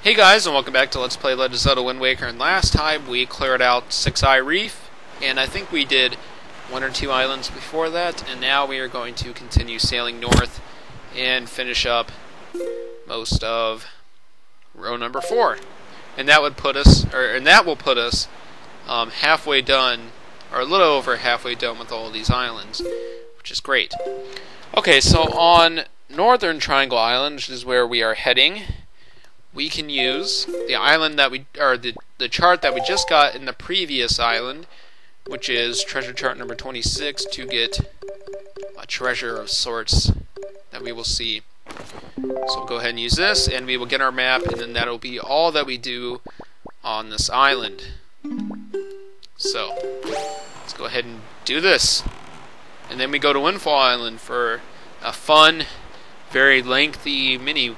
Hey guys, and welcome back to Let's Play Legend of Zelda Wind Waker. And last time we cleared out Six Eye Reef, and I think we did one or two islands before that, and now we are going to continue sailing north and finish up most of row number 4. And that would put us, will put us halfway done, or a little over halfway done with all of these islands, which is great. Okay, so on Northern Triangle Island, which is where we are heading, we can use the island that the chart that we just got in the previous island, which is treasure chart number 26, to get a treasure of sorts that we will see. So we'll go ahead and use this, and we will get our map, and then that'll be all that we do on this island. So let's go ahead and do this, and then we go to Windfall Island for a fun, very lengthy mini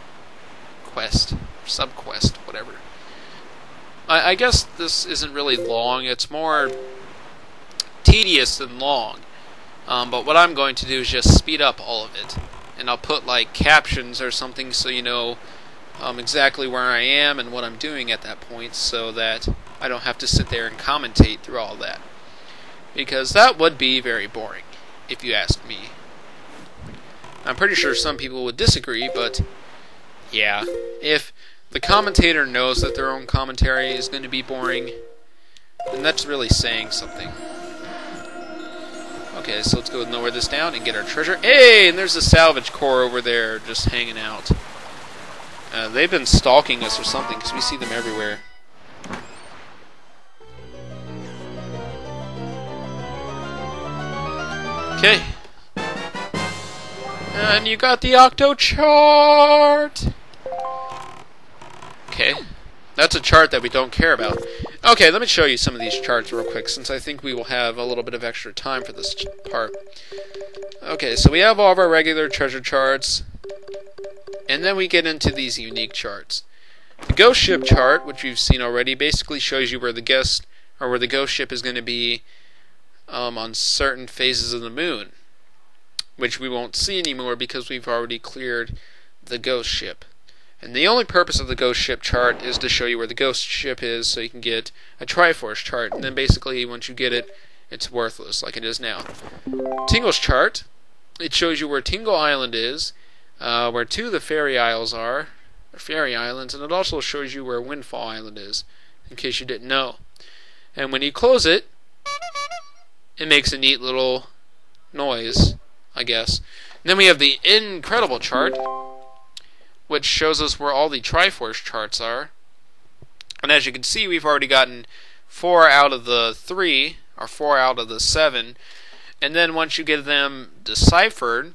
quest. Sub-quest, whatever. I guess this isn't really long, it's more tedious than long. But what I'm going to do is just speed up all of it. And I'll put like captions or something so you know exactly where I am and what I'm doing at that point, so that I don't have to sit there and commentate through all that. Because that would be very boring, if you ask me. I'm pretty sure some people would disagree, but yeah, if the commentator knows that their own commentary is going to be boring, then that's really saying something. Okay, so let's go and lower this down and get our treasure. Hey, and there's a salvage corps over there just hanging out. They've been stalking us or something, because we see them everywhere. Okay. And you got the Octo chart! Okay, that's a chart that we don't care about. Okay, let me show you some of these charts real quick, since I think we will have a little bit of extra time for this part. Okay, so we have all of our regular treasure charts, and then we get into these unique charts. The ghost ship chart, which you've seen already, basically shows you where the ghost ship is going to be on certain phases of the moon, which we won't see anymore because we've already cleared the ghost ship. And the only purpose of the ghost ship chart is to show you where the ghost ship is, so you can get a Triforce chart, and then basically once you get it, it's worthless, like it is now. Tingle's chart, it shows you where Tingle Island is, where two of the fairy isles are, or fairy islands, and it also shows you where Windfall Island is, in case you didn't know. And when you close it, it makes a neat little noise, I guess. And then we have the incredible chart, which shows us where all the Triforce charts are. And as you can see, we've already gotten 4 out of the 3, or 4 out of the 7. And then once you get them deciphered,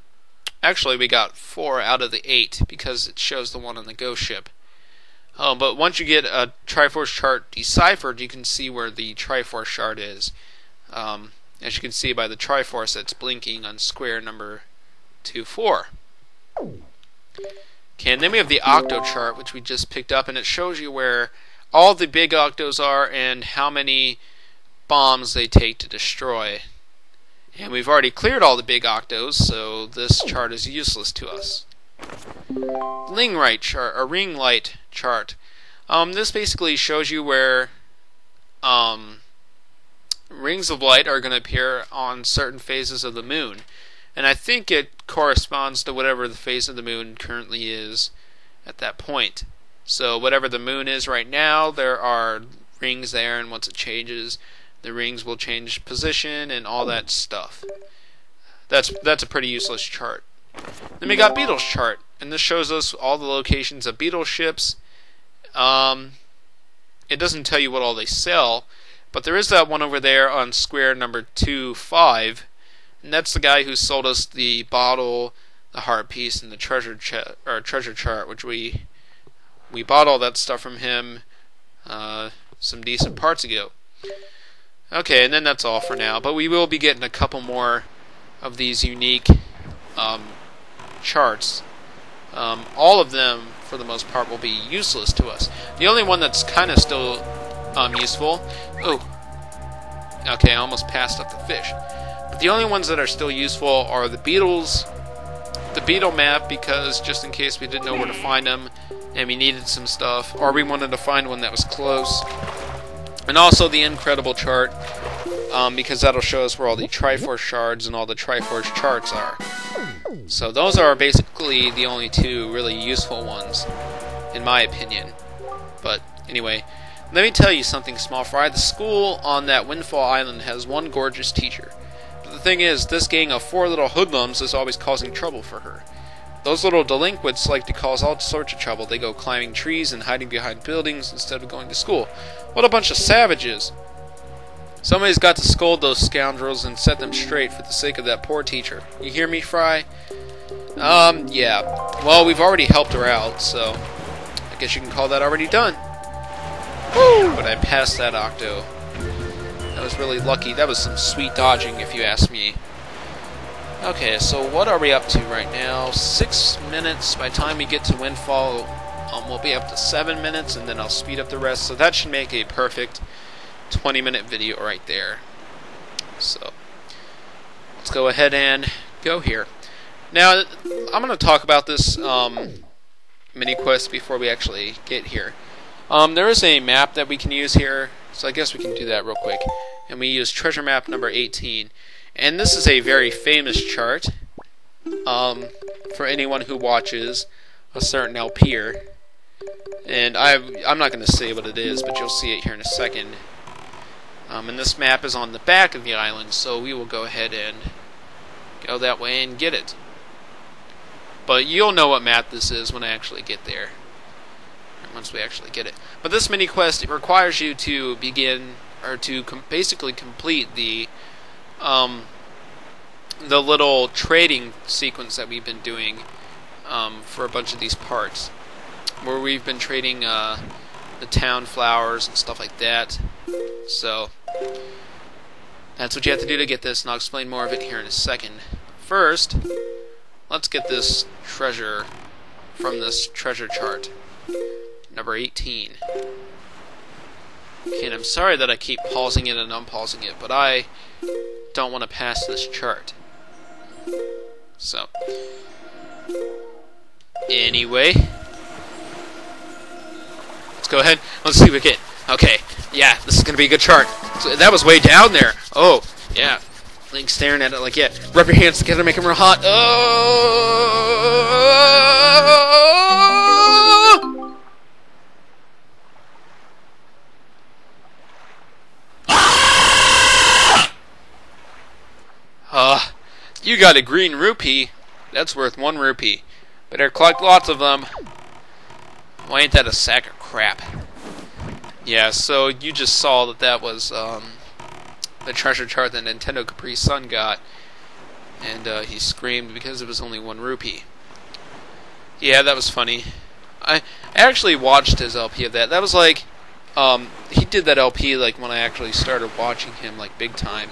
actually we got 4 out of the 8, because it shows the one on the ghost ship. But once you get a Triforce chart deciphered, you can see where the Triforce chart is. As you can see by the Triforce that's blinking on square number 24. Okay, and then we have the Octo chart, which we just picked up, and it shows you where all the big Octos are and how many bombs they take to destroy. And we've already cleared all the big Octos, so this chart is useless to us. Ring light chart. This basically shows you where rings of light are going to appear on certain phases of the moon. And I think it corresponds to whatever the phase of the moon currently is at that point. So whatever the moon is right now, there are rings there, and once it changes, the rings will change position and all that stuff. That's a pretty useless chart. Then we got Beetle's chart, and this shows us all the locations of Beetle ships. It doesn't tell you what all they sell, but there is that one over there on square number 25. And that's the guy who sold us the bottle, the heart piece, and the treasure chart, which we bought all that stuff from him some decent parts ago. Okay, and then that's all for now. But we will be getting a couple more of these unique charts. All of them, for the most part, will be useless to us. The only one that's kind of still useful... Oh, okay, I almost passed up the fish. The only ones that are still useful are the beetles the beetle map because just in case we didn't know where to find them and we needed some stuff, or we wanted to find one that was close. And also the incredible chart, because that'll show us where all the Triforce shards and all the Triforce charts are. So those are basically the only two really useful ones, in my opinion. But anyway, let me tell you something, Small Fry. The school on that Windfall Island has one gorgeous teacher. But the thing is, this gang of 4 little hoodlums is always causing trouble for her. Those little delinquents like to cause all sorts of trouble. They go climbing trees and hiding behind buildings instead of going to school. What a bunch of savages. Somebody's got to scold those scoundrels and set them straight for the sake of that poor teacher. You hear me, Fry? Yeah. Well, we've already helped her out, so I guess you can call that already done. Woo! But I passed that Octo. That was really lucky. That was some sweet dodging, if you ask me. Okay, so what are we up to right now? 6 minutes. By the time we get to Windfall, we'll be up to 7 minutes, and then I'll speed up the rest. So that should make a perfect 20-minute video right there. So let's go ahead and go here. Now, I'm going to talk about this mini quest before we actually get here. There is a map that we can use here, so I guess we can do that real quick. And we use treasure map number 18. And this is a very famous chart for anyone who watches a certain LPer. And I'm not going to say what it is, but you'll see it here in a second. And this map is on the back of the island, so we will go ahead and go that way and get it. But you'll know what map this is when I actually get there. Once we actually get it. But this mini quest, it requires you to begin, or to basically complete the little trading sequence that we've been doing for a bunch of these parts, where we've been trading the town flowers and stuff like that. So that's what you have to do to get this, and I'll explain more of it here in a second. First, let's get this treasure from this treasure chart, number 18. Okay, and I'm sorry that I keep pausing it and unpausing it, but I don't want to pass this chart. So, anyway, let's go ahead. Let's see what we get. Okay, yeah, this is going to be a good chart. So that was way down there. Oh, yeah. Link staring at it like, yeah. Rub your hands together, make them real hot. Oh! You got a green rupee. That's worth 1 rupee. Better collect lots of them. Why ain't that a sack of crap? Yeah, so you just saw that that was the treasure chart that Nintendo Capri Sun got. And he screamed because it was only 1 rupee. Yeah, that was funny. I actually watched his LP of that. That was like, he did that LP like when I actually started watching him like big time.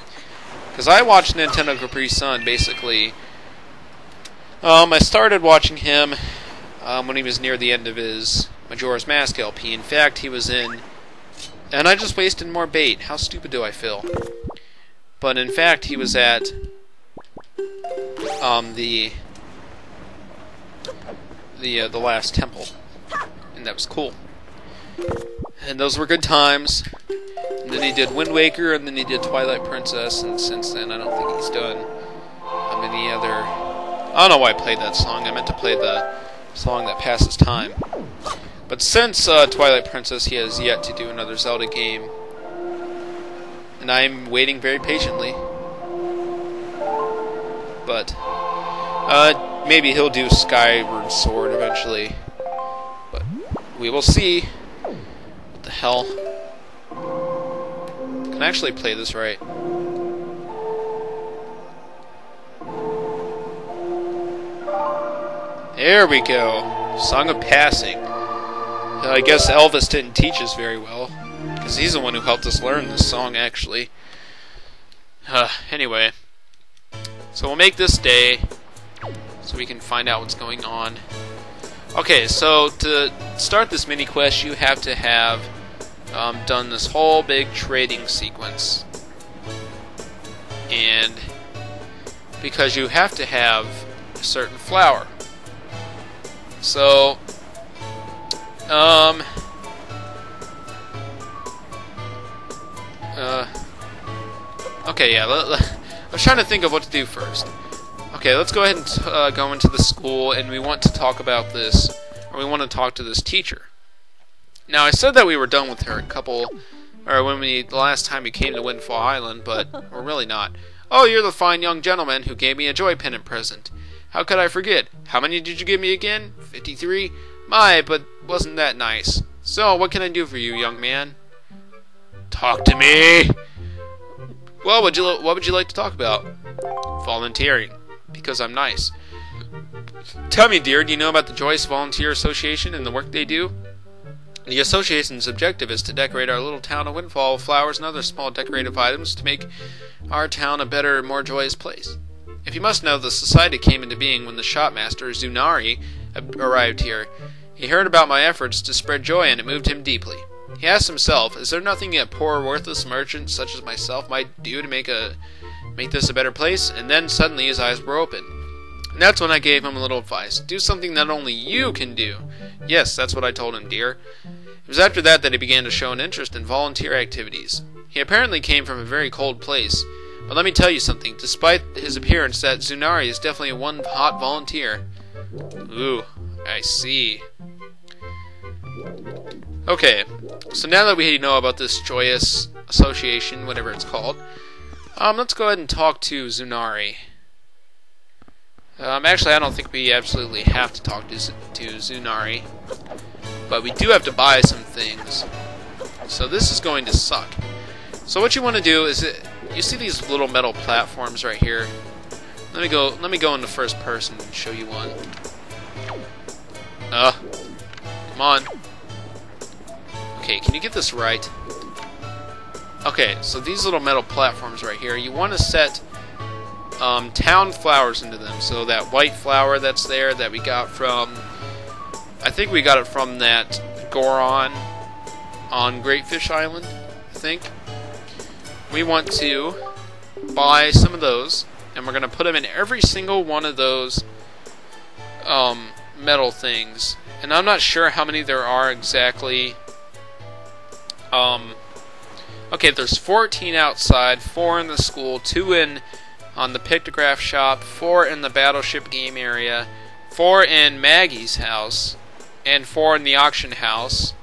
Because I watched Nintendo Capri Sun, basically. I started watching him when he was near the end of his Majora's Mask LP. In fact, he was in... And I just wasted more bait. How stupid do I feel? But in fact, he was at... the last temple. And that was cool. And those were good times. And then he did Wind Waker, and then he did Twilight Princess, and since then I don't think he's done any other... I don't know why I played that song. I meant to play the song that passes time. But since Twilight Princess, he has yet to do another Zelda game. And I'm waiting very patiently. But maybe he'll do Skyward Sword eventually. But we will see. What the hell? Can I actually play this right? There we go. Song of Passing. I guess Elvis didn't teach us very well, because he's the one who helped us learn this song, actually. Anyway. So we'll make this day, so we can find out what's going on. Okay, so to start this mini quest, you have to have done this whole big trading sequence. And because you have to have a certain flower. So, okay, yeah, I was trying to think of what to do first. Okay, let's go ahead and go into the school, and we want to talk about this, or we want to talk to this teacher. Now, I said that we were done with her the last time we came to Windfall Island, but we're really not. Oh, you're the fine young gentleman who gave me a joy pendant present. How could I forget? How many did you give me again? 53? My, but wasn't that nice. So, what can I do for you, young man? Talk to me! Well, what would you like to talk about? Volunteering. Because I'm nice. Tell me, dear, do you know about the Joyous Volunteer Association and the work they do? The association's objective is to decorate our little town of Windfall with flowers and other small decorative items to make our town a better, more joyous place. If you must know, the society came into being when the shopmaster, Zunari, arrived here. He heard about my efforts to spread joy, and it moved him deeply. He asked himself, is there nothing a poor, worthless merchant such as myself might do to make this a better place? And then suddenly his eyes were open. And that's when I gave him a little advice. Do something that only you can do. Yes, that's what I told him, dear. It was after that he began to show an interest in volunteer activities. He apparently came from a very cold place. But let me tell you something. Despite his appearance, that Zunari is definitely one hot volunteer. Ooh, I see. Okay, so now that we know about this Joyous Association, whatever it's called, let's go ahead and talk to Zunari. Actually, I don't think we absolutely have to talk to Zunari, but we do have to buy some things. So this is going to suck. So what you want to do is, you see these little metal platforms right here? Let me go into first person and show you one. Come on. Okay, can you get this right? Okay, so these little metal platforms right here, you want to set town flowers into them. So that white flower that's there that we got from, I think we got it from that Goron on Great Fish Island, I think. We want to buy some of those, and we're going to put them in every single one of those metal things. And I'm not sure how many there are exactly. Okay, there's 14 outside, 4 in the school, 2 on the pictograph shop, 4 in the battleship game area, 4 in Maggie's house, and 4 in the auction house.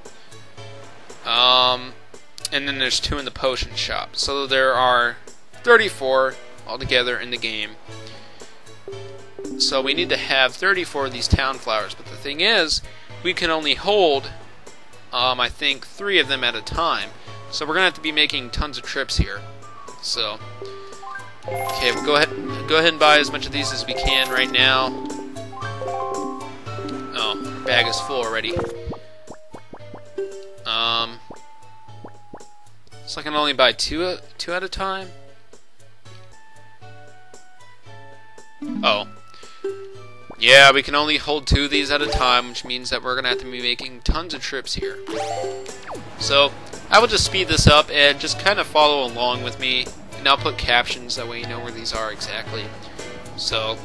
And then there's 2 in the potion shop. So there are 34 altogether in the game. So we need to have 34 of these town flowers. But the thing is, we can only hold, I think, 3 of them at a time. So we're going to have to be making tons of trips here. So, okay, we'll go ahead and buy as much of these as we can right now. Oh, our bag is full already. So I can only buy two at a time? Oh. Yeah, we can only hold 2 of these at a time, which means that we're going to have to be making tons of trips here. So, I will just speed this up and just kind of follow along with me, and I'll put captions, that way you know where these are exactly. So,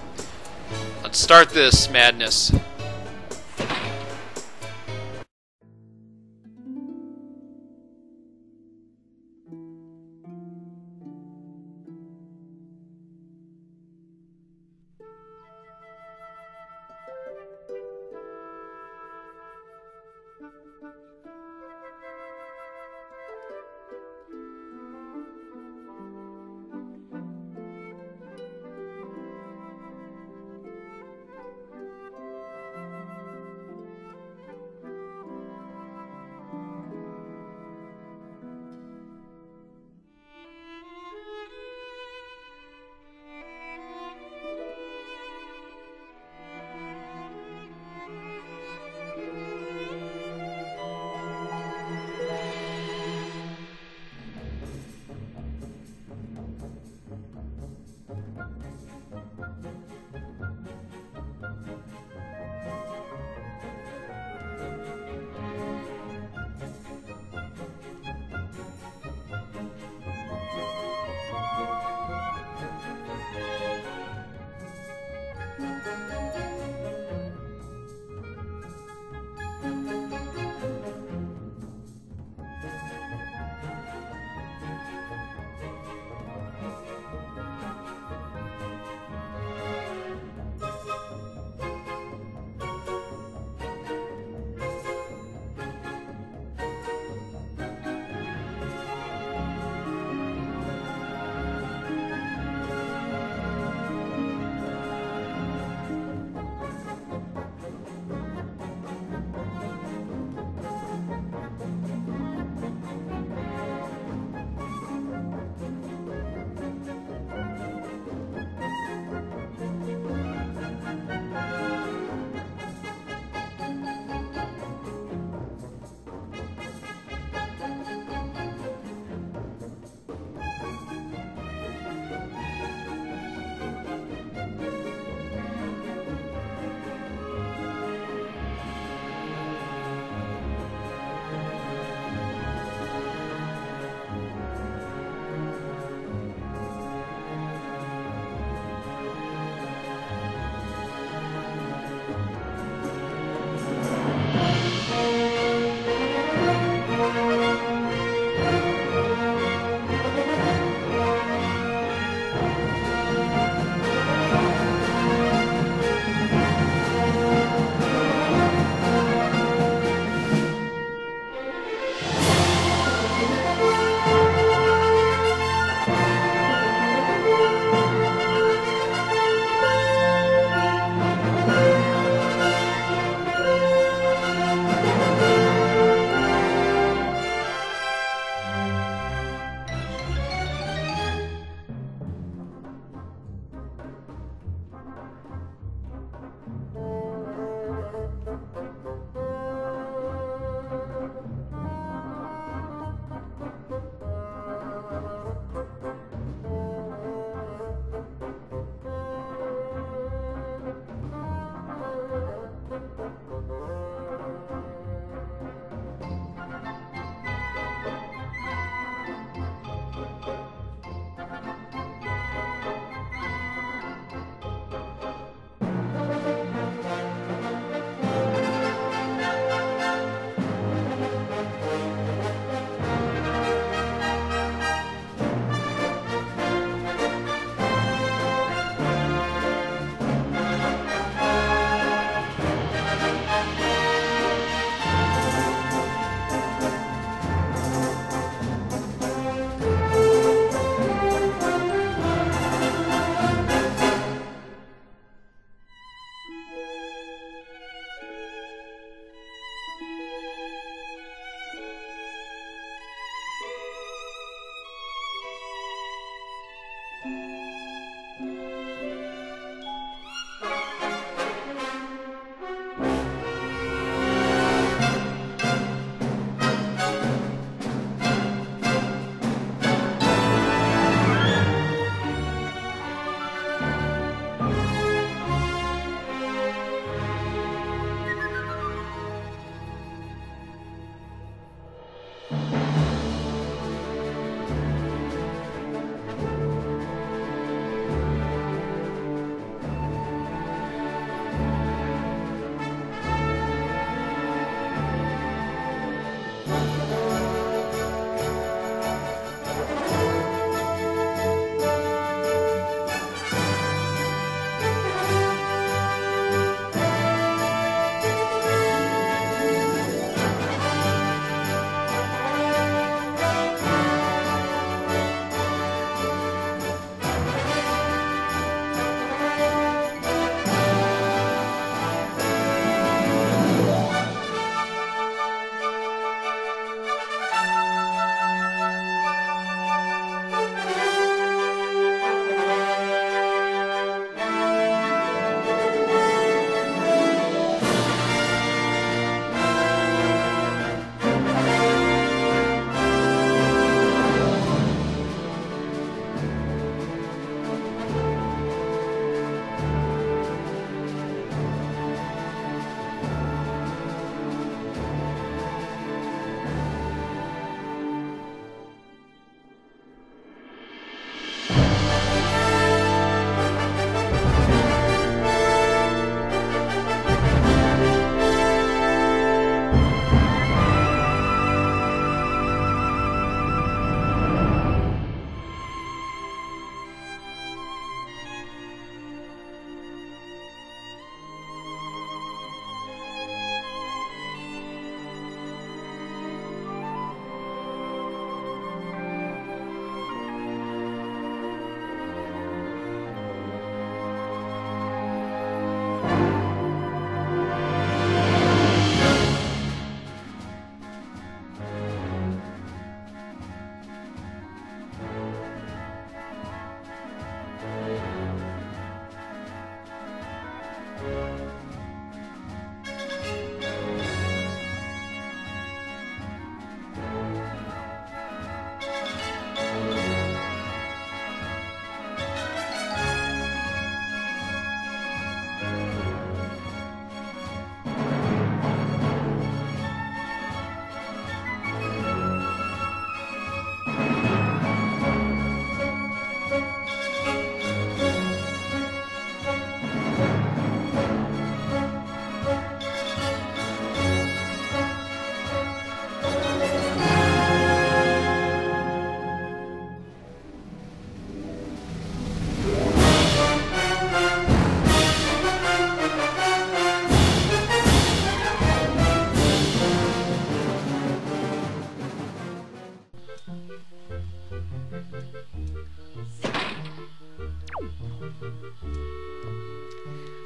let's start this madness.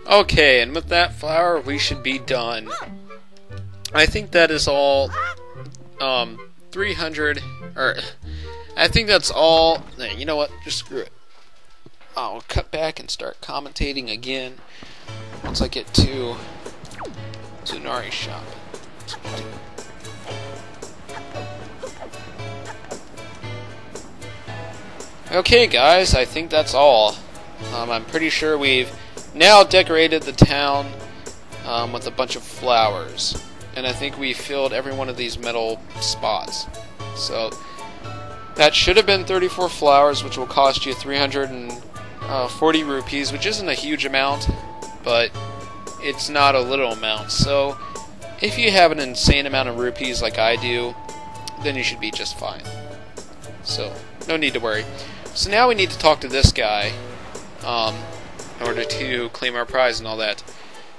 Okay, and with that flower, we should be done. I think that is all, 300, or, I think that's all. You know what, just screw it. I'll cut back and start commentating again once I get to Zunari's shop. Okay, guys, I think that's all. I'm pretty sure we've now decorated the town with a bunch of flowers, and I think we filled every one of these metal spots. So that should have been 34 flowers, which will cost you 340 rupees, which isn't a huge amount, but it's not a little amount. So if you have an insane amount of rupees like I do, then you should be just fine. So no need to worry. So now we need to talk to this guy in order to claim our prize and all that.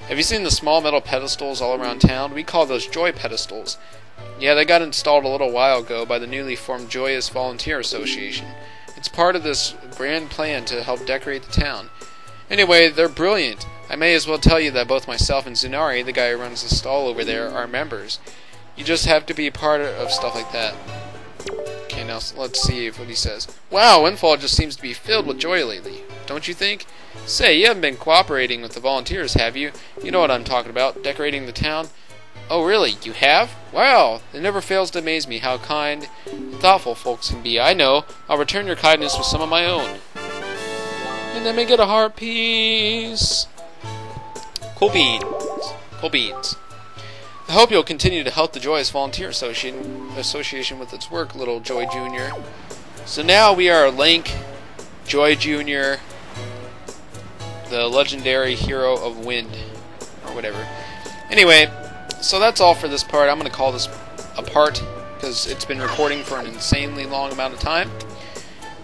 Have you seen the small metal pedestals all around town? We call those joy pedestals. Yeah, they got installed a little while ago by the newly formed Joyous Volunteer Association. It's part of this grand plan to help decorate the town. Anyway, they're brilliant. I may as well tell you that both myself and Zunari, the guy who runs the stall over there, are members. You just have to be part of stuff like that. Okay, now let's see what he says. Wow, Windfall just seems to be filled with joy lately, don't you think? Say, you haven't been cooperating with the volunteers, have you? You know what I'm talking about, decorating the town. Oh, really? You have? Wow, it never fails to amaze me how kind and thoughtful folks can be. I know. I'll return your kindness with some of my own. And let me get a heart piece. Cool beans. Cool beans. I hope you'll continue to help the Joyous Volunteer Association with its work, little Joy Jr. So now we are Link, Joy Jr., the legendary hero of wind, or whatever. Anyway, so that's all for this part. I'm going to call this apart because it's been recording for an insanely long amount of time.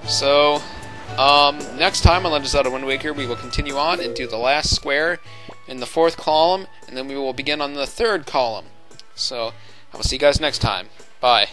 So, next time on Legend of Zelda Wind Waker, we will continue on and do the last square in the 4th column, and then we will begin on the 3rd column. So, I will see you guys next time. Bye.